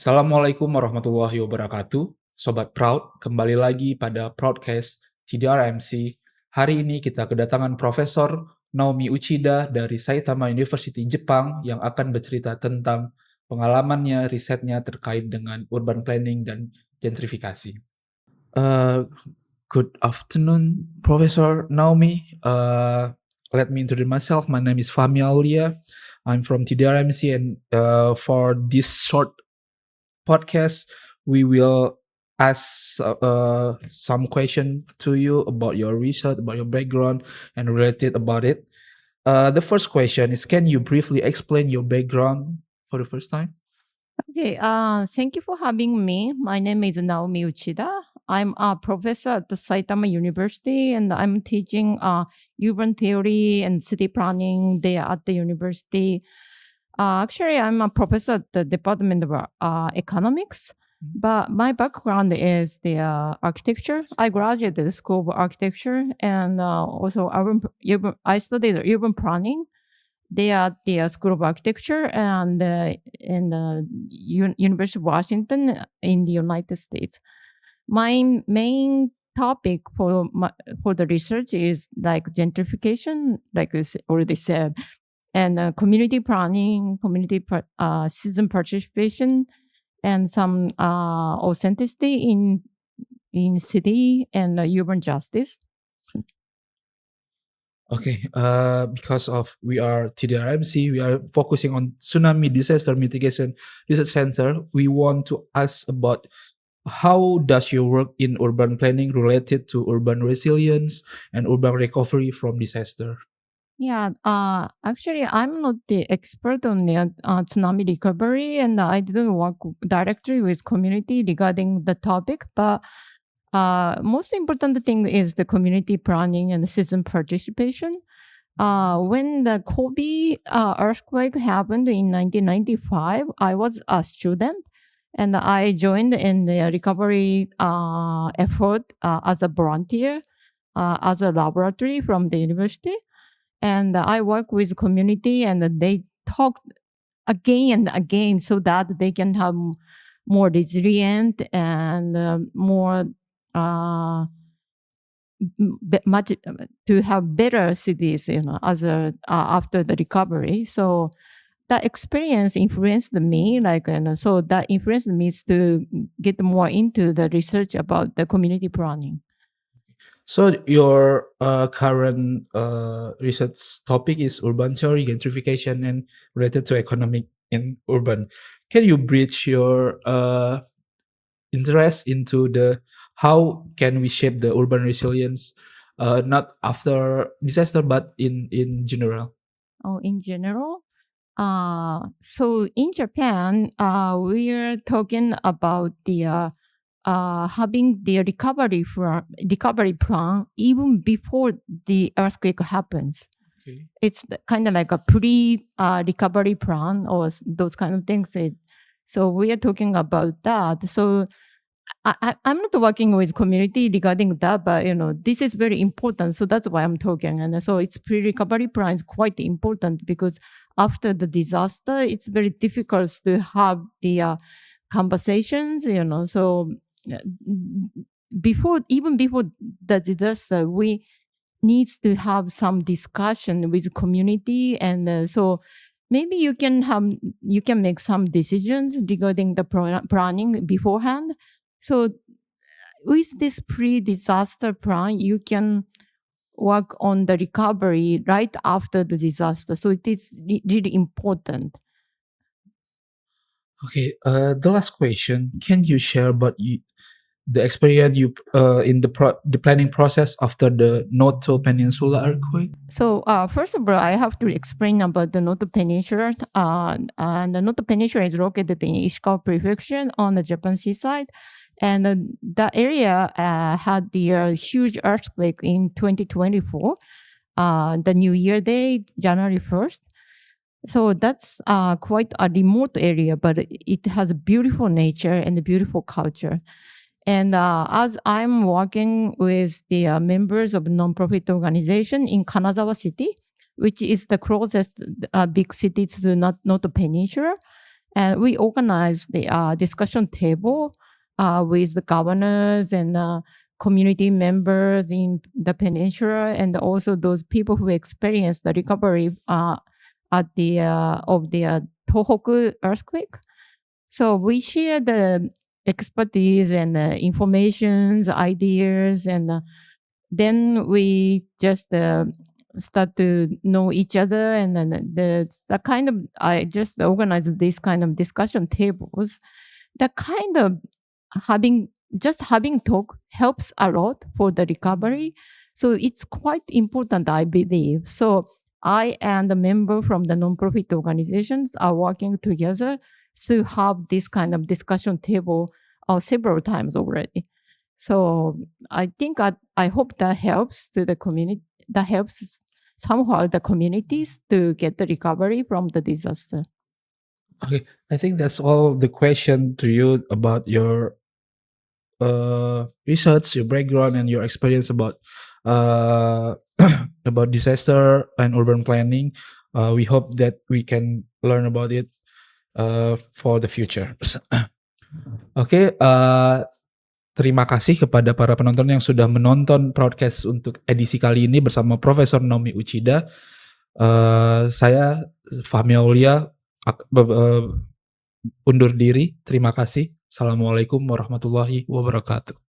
Assalamualaikum warahmatullahi wabarakatuh. Sobat Proud, kembali lagi pada Proudcast TDRMC. Hari ini kita kedatangan Profesor Naomi Uchida dari Saitama University, Jepang, yang akan bercerita tentang pengalamannya, risetnya terkait dengan urban planning dan gentrifikasi. Good afternoon, Professor Naomi. Let me introduce myself. My name is Fahmi Aulia. I'm from TDRMC, and for this short podcast, we will ask some question to you about your research, about your background, and related about it. The first question is, can you briefly explain your background for the first time? Okay, thank you for having me. My name is Naomi Uchida. I'm a professor at the Saitama University, and I'm teaching urban theory and city planning there at the university. Actually, I'm a professor at the Department of Economics, but my background is the architecture. I graduated the School of Architecture, and also I studied urban planning. They are the School of Architecture and in the University of Washington in the United States. My main topic for the research is like gentrification, like I already said, and community planning, citizen participation, and some authenticity in city and urban justice. Okay, because of we are TDRMC, we are focusing on tsunami disaster mitigation research center. We want to ask about how does your work in urban planning related to urban resilience and urban recovery from disaster? Yeah, actually, I'm not the expert on the tsunami recovery, and I didn't work directly with community regarding the topic. But most important thing is the community planning and citizen participation. When the Kobe earthquake happened in 1995, I was a student, and I joined in the recovery effort as a volunteer, as a laboratory from the university. And I work with community, and they talk again and again so that they can have more resilient and more much to have better cities, as after the recovery. So that experience influenced me, so that influenced me to get more into the research about the community planning. So your current research topic is urban theory, gentrification, and related to economic and urban. Can you bridge your interest into the how can we shape the urban resilience, not after disaster, but in general? Oh, in general? So in Japan, we're talking about the having the recovery plan even before the earthquake happens. Okay. It's kind of like a pre-recovery plan or those kind of things. So we are talking about that. So I'm not working with community regarding that, but this is very important. So that's why I'm talking. And so it's pre-recovery plan is quite important because after the disaster, it's very difficult to have the conversations. So before the disaster, we need to have some discussion with community, and so maybe you can make some decisions regarding the planning beforehand. So with this pre-disaster plan, you can work on the recovery right after the disaster. So it is really important. Okay. The last question: can you share about the experience you in the planning process after the Noto Peninsula earthquake? So first of all, I have to explain about the Noto Peninsula. And the Noto Peninsula is located in Ishikawa Prefecture on the Japan seaside. And the area had the huge earthquake in 2024, the New Year Day, January 1st. So that's quite a remote area, but it has beautiful nature and a beautiful culture. And as I'm working with the members of nonprofit organization in Kanazawa City, which is the closest big city to Noto Peninsula, And we organized the discussion table with the governors and community members in the peninsula, and also those people who experienced the recovery at the of the Tohoku earthquake. So we share the expertise and informations, ideas, and then we just start to know each other, and then the kind of I just organize this kind of discussion tables. The kind of having talk helps a lot for the recovery, so it's quite important, I believe. So I and the member from the nonprofit organizations are working together to have this kind of discussion table several times already. So I think I hope that helps to the community. That helps somehow the communities to get the recovery from the disaster. Okay, I think that's all the question to you about your research, your background, and your experience about about disaster and urban planning. We hope that we can learn about it for the future. Oke, terima kasih kepada para penonton yang sudah menonton podcast untuk edisi kali ini bersama Profesor Naomi Uchida. Saya Fahmi Aulia undur diri. Terima kasih. Assalamualaikum warahmatullahi wabarakatuh.